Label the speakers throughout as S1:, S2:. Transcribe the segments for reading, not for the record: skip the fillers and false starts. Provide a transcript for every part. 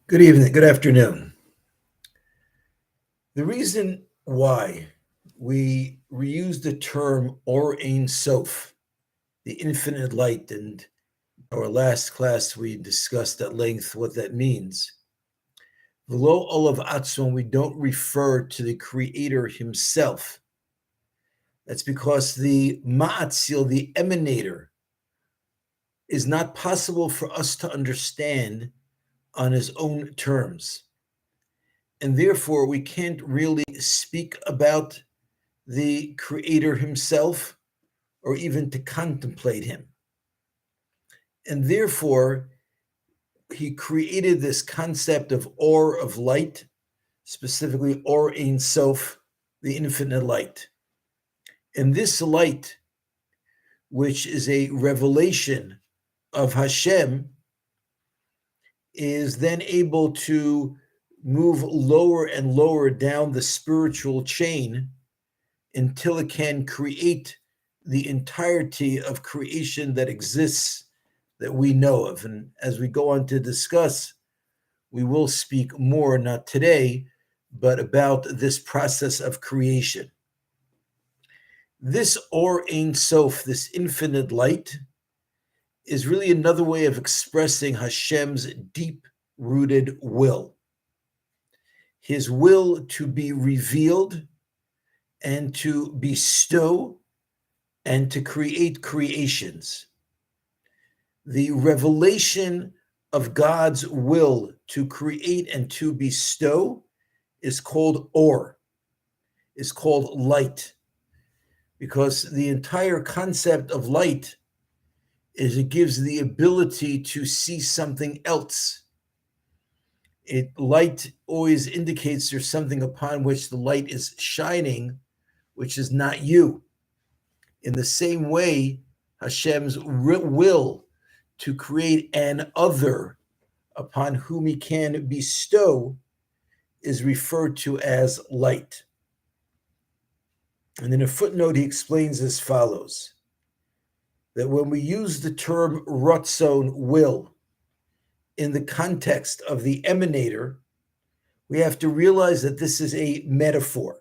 S1: Good evening, good afternoon. The reason why we reuse the term Or Ein Sof, the infinite light, and our last class we discussed at length what that means. Below all of Atzon, we don't refer to the Creator himself. That's because the Ma'atzil, the emanator, is not possible for us to understand on his own terms. And therefore, we can't really speak about the Creator himself or even to contemplate him. And therefore, he created this concept of Or, of light, specifically Or Ein Sof, the infinite light. And this light, which is a revelation of Hashem, is then able to move lower and lower down the spiritual chain until it can create the entirety of creation that exists that we know of. And as we go on to discuss, we will speak more, not today, but about this process of creation. This Or Ein Sof, this infinite light, is really another way of expressing Hashem's deep-rooted will. His will to be revealed and to bestow and to create creations. The revelation of God's will to create and to bestow is called Or, is called light, because the entire concept of light is it gives the ability to see something else. Light always indicates there's something upon which the light is shining, which is not you. In the same way, Hashem's will to create an other upon whom he can bestow is referred to as light. And in a footnote, he explains as follows, that when we use the term Ratzon, will, in the context of the emanator, we have to realize that this is a metaphor.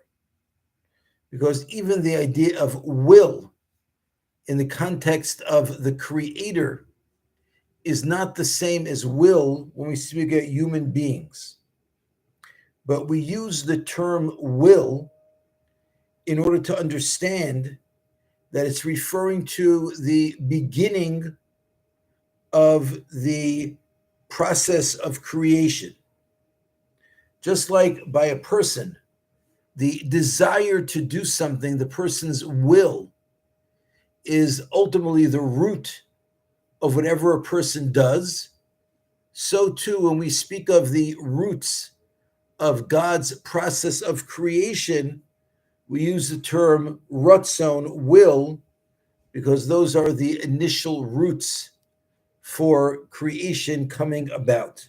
S1: Because even the idea of will in the context of the creator is not the same as will when we speak about human beings. But we use the term will in order to understand that it's referring to the beginning of the process of creation. Just like by a person, the desire to do something, the person's will, is ultimately the root of whatever a person does. So too, when we speak of the roots of God's process of creation, we use the term Ratzon, will, because those are the initial roots for creation coming about.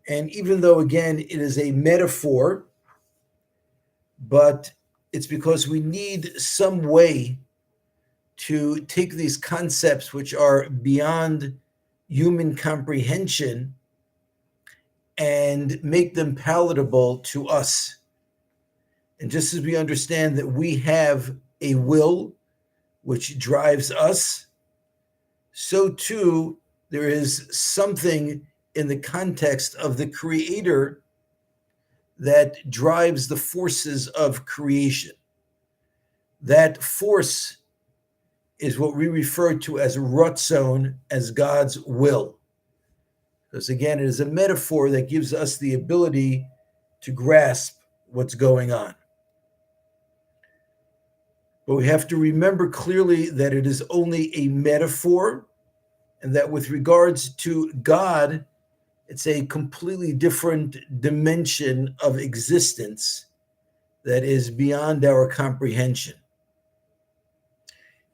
S1: And even though, again, it is a metaphor, but it's because we need some way to take these concepts which are beyond human comprehension and make them palatable to us. And just as we understand that we have a will which drives us, so too there is something in the context of the creator that drives the forces of creation. That force is what we refer to as Ratzon, as God's will. Because again, it is a metaphor that gives us the ability to grasp what's going on. But we have to remember clearly that it is only a metaphor, and that with regards to God, it's a completely different dimension of existence that is beyond our comprehension.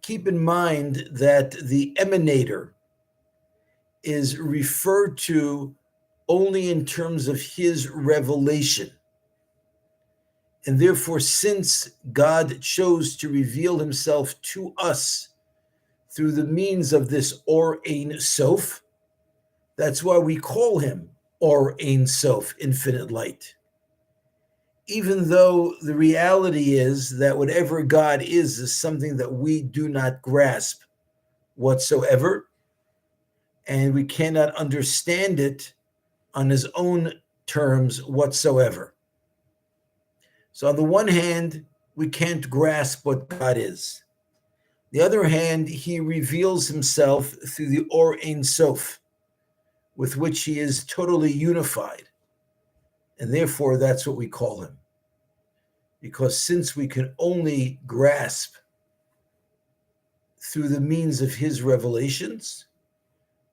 S1: Keep in mind that the emanator is referred to only in terms of his revelation. And therefore, since God chose to reveal himself to us through the means of this Or Ein Sof, that's why we call him or Ein Sof, infinite light. Even though the reality is that whatever God is something that we do not grasp whatsoever, and we cannot understand it on his own terms whatsoever. So on the one hand, we can't grasp what God is. The other hand, he reveals himself through the Or Ein Sof, with which he is totally unified. And therefore, that's what we call him. Because since we can only grasp through the means of his revelations,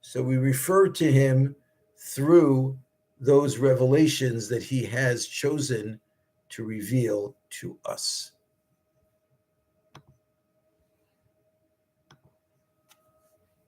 S1: so we refer to him through those revelations that he has chosen to reveal to us.